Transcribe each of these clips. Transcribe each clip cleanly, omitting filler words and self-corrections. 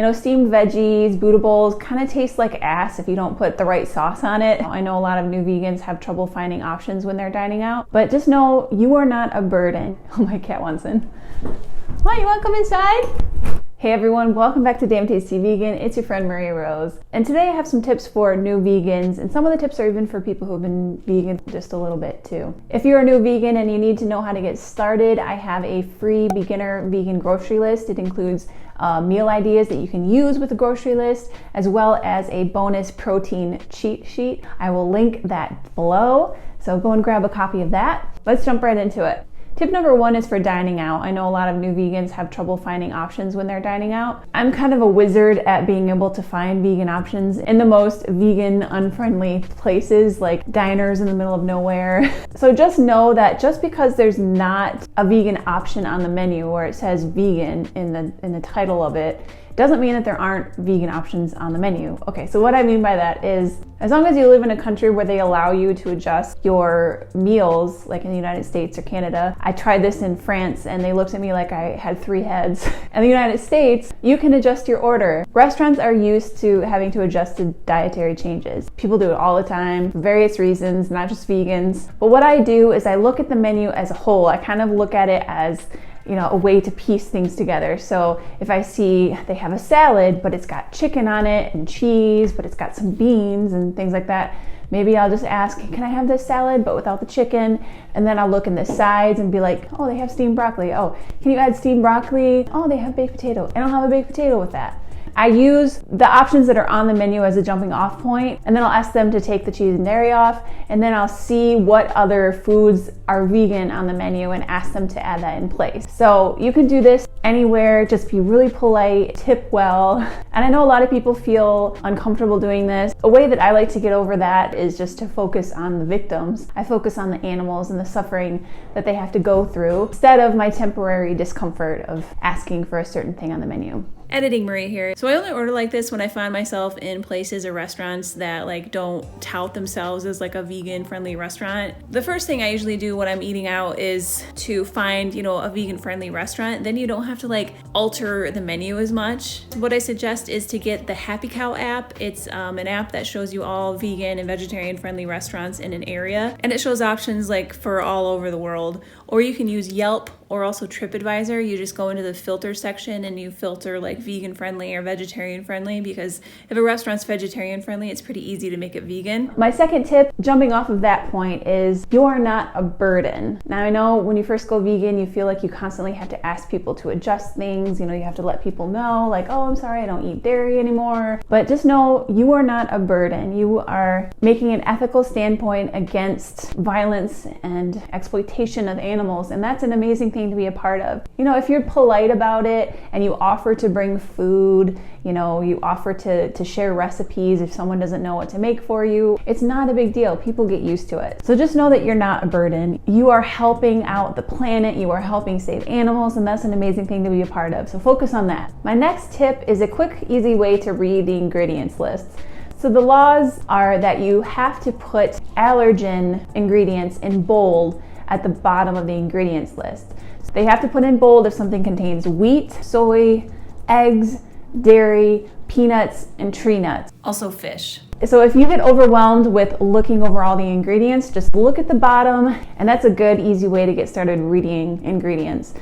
You know, steamed veggies, Buddha bowls kind of taste like ass if you don't put the right sauce on it. I know a lot of new vegans have trouble finding options when they're dining out, but just know you are not a burden. Oh, my cat wants in. Why, you want to come inside? Hey everyone, welcome back to Damn Tasty Vegan. It's your friend Maria Rose. And today I have some tips for new vegans, and some of the tips are even for people who have been vegan just a little bit too. If you're a new vegan and you need to know how to get started, I have a free beginner vegan grocery list. It includes meal ideas that you can use with the grocery list, as well as a bonus protein cheat sheet. I will link that below, so go and grab a copy of that. Let's jump right into it. Tip number one is for dining out. I know a lot of new vegans have trouble finding options when they're dining out. I'm kind of a wizard at being able to find vegan options in the most vegan unfriendly places, like diners in the middle of nowhere. So just know that just because there's not a vegan option on the menu or it says vegan in the title of it, doesn't mean that there aren't vegan options on the menu. Okay, so what I mean by that is, as long as you live in a country where they allow you to adjust your meals, like in the United States or Canada. I tried this in France and they looked at me like I had 3 heads. In the United States, you can adjust your order. Restaurants are used to having to adjust to dietary changes. People do it all the time for various reasons, not just vegans. But what I do is I look at the menu as a whole. I kind of look at it as, you know, a way to piece things together. So if I see they have a salad, but it's got chicken on it and cheese, but it's got some beans and things like that, maybe I'll just ask, can I have this salad but without the chicken? And then I'll look in the sides and be like, oh, they have steamed broccoli. Oh, can you add steamed broccoli? Oh, they have baked potato. And I'll have a baked potato with that. I use the options that are on the menu as a jumping off point, and then I'll ask them to take the cheese and dairy off, and then I'll see what other foods are vegan on the menu and ask them to add that in place. So you can do this anywhere, just be really polite, tip well. And I know a lot of people feel uncomfortable doing this. A way that I like to get over that is just to focus on the victims. I focus on the animals and the suffering that they have to go through, instead of my temporary discomfort of asking for a certain thing on the menu. Editing Maria here. So I only order like this when I find myself in places or restaurants that like don't tout themselves as like a vegan friendly restaurant. The first thing I usually do when I'm eating out is to find, you know, a vegan friendly restaurant. Then you don't have to like alter the menu as much. What I suggest is to get the Happy Cow app. It's an app that shows you all vegan and vegetarian friendly restaurants in an area, and it shows options like for all over the world. Or you can use Yelp or also TripAdvisor. You just go into the filter section and you filter like vegan friendly or vegetarian friendly, because if a restaurant's vegetarian friendly, it's pretty easy to make it vegan. My second tip, jumping off of that point, is you are not a burden. Now I know when you first go vegan, you feel like you constantly have to ask people to adjust things. You know, you have to let people know like, oh, I'm sorry, I don't eat dairy anymore. But just know you are not a burden. You are making an ethical standpoint against violence and exploitation of animals, and that's an amazing thing to be a part of. You know, if you're polite about it and you offer to bring food, you know, you offer to share recipes if someone doesn't know what to make for you, it's not a big deal. People get used to it. So just know that you're not a burden. You are helping out the planet, you are helping save animals, and that's an amazing thing to be a part of. So focus on that. My next tip is a quick, easy way to read the ingredients lists. So the laws are that you have to put allergen ingredients in bold at the bottom of the ingredients list. So they have to put in bold if something contains wheat, soy, eggs, dairy, peanuts, and tree nuts. Also fish. So if you get overwhelmed with looking over all the ingredients, just look at the bottom, and that's a good, easy way to get started reading ingredients.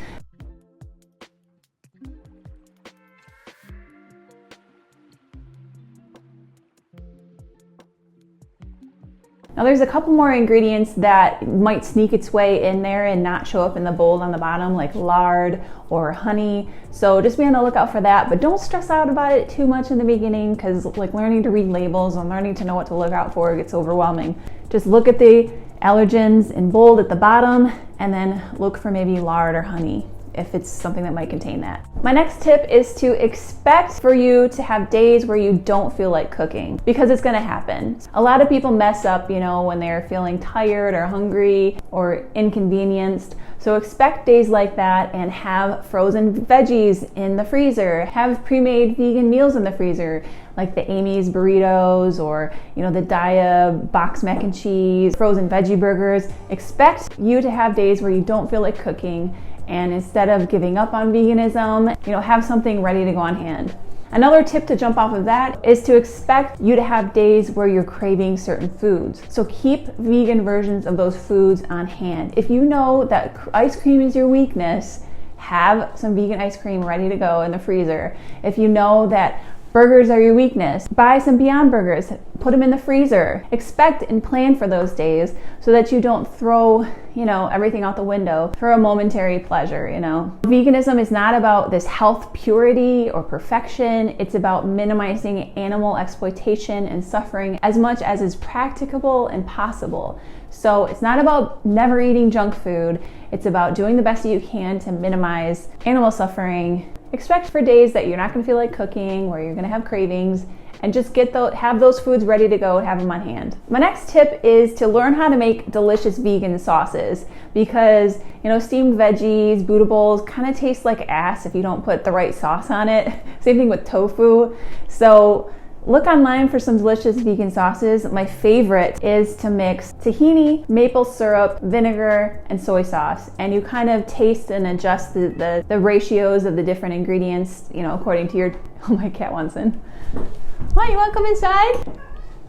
Now there's a couple more ingredients that might sneak its way in there and not show up in the bold on the bottom, like lard or honey. So just be on the lookout for that, but don't stress out about it too much in the beginning, because like learning to read labels and learning to know what to look out for gets overwhelming. Just look at the allergens in bold at the bottom, and then look for maybe lard or honey if it's something that might contain that. My next tip is to expect for you to have days where you don't feel like cooking, because it's gonna happen. A lot of people mess up, you know, when they're feeling tired or hungry or inconvenienced. So expect days like that and have frozen veggies in the freezer. Have pre-made vegan meals in the freezer, like the Amy's burritos or, you know, the Daya box mac and cheese, frozen veggie burgers. Expect you to have days where you don't feel like cooking, and instead of giving up on veganism, you know, have something ready to go on hand. Another tip to jump off of that is to expect you to have days where you're craving certain foods. So keep vegan versions of those foods on hand. If you know that ice cream is your weakness, have some vegan ice cream ready to go in the freezer. If you know that burgers are your weakness, buy some Beyond Burgers, put them in the freezer. Expect and plan for those days so that you don't throw, everything out the window for a momentary pleasure, Veganism is not about this health purity or perfection. It's about minimizing animal exploitation and suffering as much as is practicable and possible. So it's not about never eating junk food. It's about doing the best that you can to minimize animal suffering. Expect for days that you're not going to feel like cooking, where you're going to have cravings, and just have those foods ready to go and have them on hand. My next tip is to learn how to make delicious vegan sauces, because steamed veggies, Buddha bowls kind of taste like ass if you don't put the right sauce on it. Same thing with tofu. So look online for some delicious vegan sauces. My favorite is to mix tahini, maple syrup, vinegar, and soy sauce. And you kind of taste and adjust the ratios of the different ingredients, according to your... Oh, my cat wants in. Hi, you want to come inside?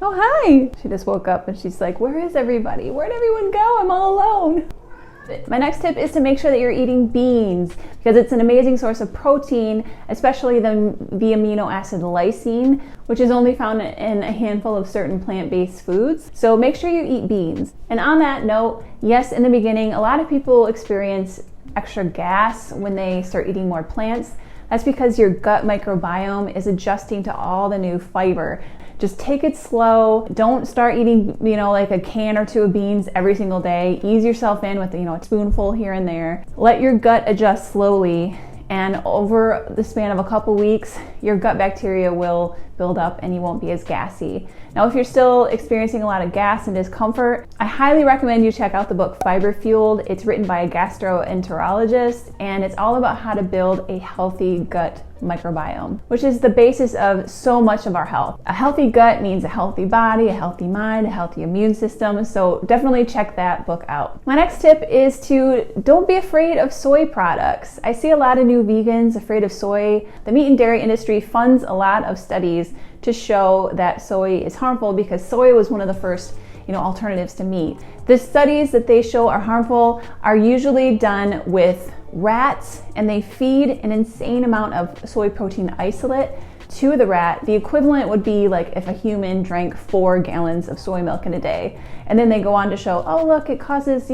Oh, hi. She just woke up and she's like, where is everybody? Where'd everyone go? I'm all alone. My next tip is to make sure that you're eating beans, because it's an amazing source of protein, especially the amino acid lysine, which is only found in a handful of certain plant-based foods. So make sure you eat beans. And on that note, yes, in the beginning, a lot of people experience extra gas when they start eating more plants. That's because your gut microbiome is adjusting to all the new fiber. Just take it slow. Don't start eating, like a can or two of beans every single day. Ease yourself in with, a spoonful here and there. Let your gut adjust slowly. And over the span of a couple weeks, your gut bacteria will build up and you won't be as gassy. Now, if you're still experiencing a lot of gas and discomfort, I highly recommend you check out the book Fiber Fueled. It's written by a gastroenterologist, and it's all about how to build a healthy gut microbiome, which is the basis of so much of our health. A healthy gut means a healthy body, a healthy mind, a healthy immune system. So definitely check that book out. My next tip is to don't be afraid of soy products. I see a lot of new vegans afraid of soy. The meat and dairy industry funds a lot of studies to show that soy is harmful, because soy was one of the first alternatives to meat. The studies that they show are harmful are usually done with rats, and they feed an insane amount of soy protein isolate to the rat. The equivalent would be like if a human drank 4 gallons of soy milk in a day. And then they go on to show, oh look, it causes,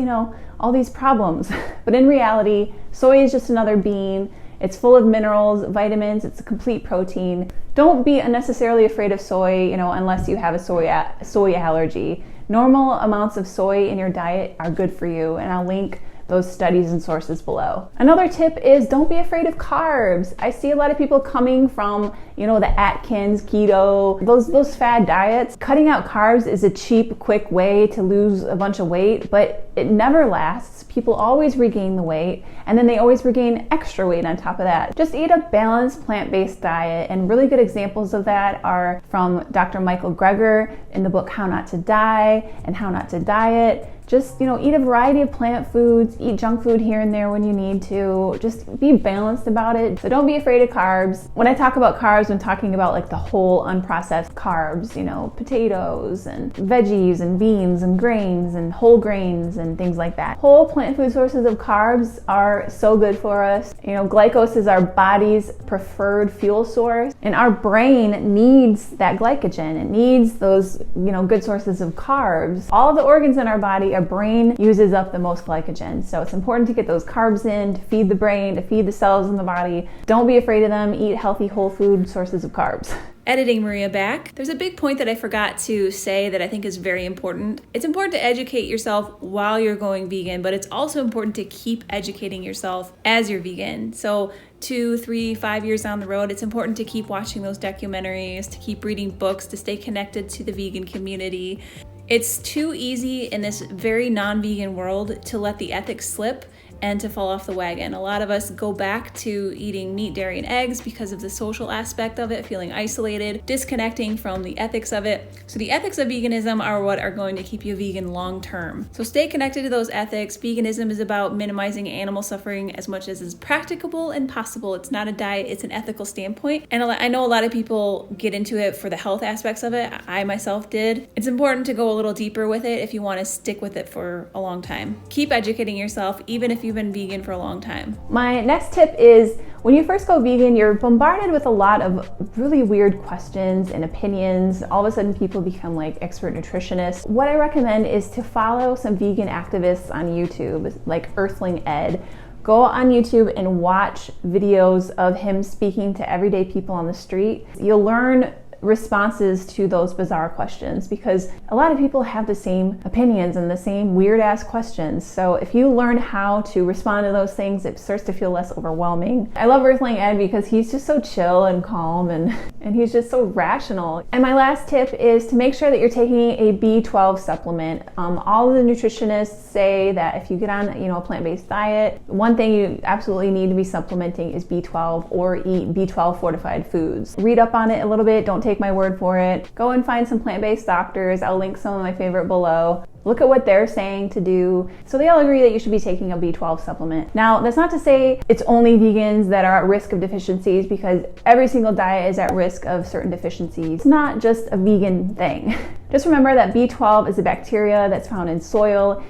all these problems. But in reality, soy is just another bean. It's full of minerals, vitamins, it's a complete protein. Don't be unnecessarily afraid of soy, unless you have a soy allergy. Normal amounts of soy in your diet are good for you, and I'll link those studies and sources below. Another tip is don't be afraid of carbs. I see a lot of people coming from, the Atkins, keto, those fad diets. Cutting out carbs is a cheap, quick way to lose a bunch of weight, but it never lasts. People always regain the weight, and then they always regain extra weight on top of that. Just eat a balanced plant-based diet, and really good examples of that are from Dr. Michael Greger in the book How Not to Die and How Not to Diet. Just, eat a variety of plant foods, eat junk food here and there when you need to. Just be balanced about it. So don't be afraid of carbs. When I talk about carbs, I'm talking about like the whole unprocessed carbs, potatoes and veggies and beans and grains and whole grains and things like that. Whole plant food sources of carbs are so good for us. Glycose is our body's preferred fuel source, and our brain needs that glycogen. It needs those, good sources of carbs. All of the organs in our body, our brain uses up the most glycogen. So it's important to get those carbs in, to feed the brain, to feed the cells in the body. Don't be afraid of them. Eat healthy whole food sources of carbs. Editing Maria back. There's a big point that I forgot to say that I think is very important. It's important to educate yourself while you're going vegan, but it's also important to keep educating yourself as you're vegan. So 2, 3, 5 years down the road, it's important to keep watching those documentaries, to keep reading books, to stay connected to the vegan community. It's too easy in this very non-vegan world to let the ethics slip and to fall off the wagon. A lot of us go back to eating meat, dairy, and eggs because of the social aspect of it, feeling isolated, disconnecting from the ethics of it. So the ethics of veganism are what are going to keep you vegan long term. So stay connected to those ethics. Veganism is about minimizing animal suffering as much as is practicable and possible. It's not a diet, it's an ethical standpoint. And I know a lot of people get into it for the health aspects of it. I myself did. It's important to go a little deeper with it if you want to stick with it for a long time. Keep educating yourself, even if you've been vegan for a long time. My next tip is, when you first go vegan, you're bombarded with a lot of really weird questions and opinions. All of a sudden people become like expert nutritionists. What I recommend is to follow some vegan activists on YouTube, like Earthling Ed. Go on YouTube and watch videos of him speaking to everyday people on the street. You'll learn responses to those bizarre questions, because a lot of people have the same opinions and the same weird ass questions. So if you learn how to respond to those things, it starts to feel less overwhelming. I love Earthling Ed because he's just so chill and calm, and he's just so rational. And my last tip is to make sure that you're taking a B12 supplement. All of the nutritionists say that if you get on a plant-based diet, one thing you absolutely need to be supplementing is B12, or eat B12 fortified foods. Read up on it a little bit, don't take my word for it. Go and find some plant-based doctors. I'll link some of my favorite below. Look at what they're saying to do. So they all agree that you should be taking a B12 supplement. Now, that's not to say it's only vegans that are at risk of deficiencies, because every single diet is at risk of certain deficiencies. It's not just a vegan thing. Just remember that B12 is a bacteria that's found in soil.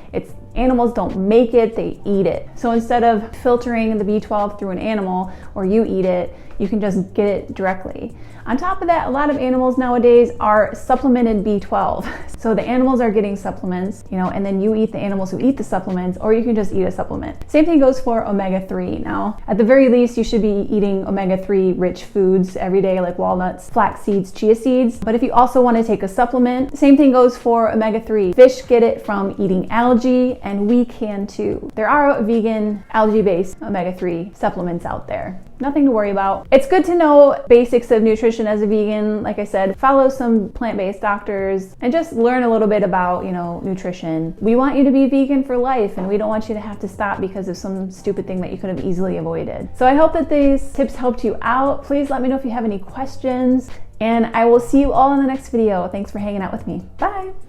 Animals don't make it, they eat it. So instead of filtering the B12 through an animal, or you eat it, you can just get it directly. On top of that, a lot of animals nowadays are supplemented B12. So the animals are getting supplements, and then you eat the animals who eat the supplements, or you can just eat a supplement. Same thing goes for omega-3. Now, at the very least, you should be eating omega-3 rich foods every day, like walnuts, flax seeds, chia seeds. But if you also want to take a supplement, same thing goes for omega-3. Fish get it from eating algae, and we can too. There are vegan algae-based omega-3 supplements out there. Nothing to worry about. It's good to know basics of nutrition as a vegan. Like I said, follow some plant-based doctors and just learn a little bit about, nutrition. We want you to be vegan for life, and we don't want you to have to stop because of some stupid thing that you could have easily avoided. So I hope that these tips helped you out. Please let me know if you have any questions, and I will see you all in the next video. Thanks for hanging out with me. Bye.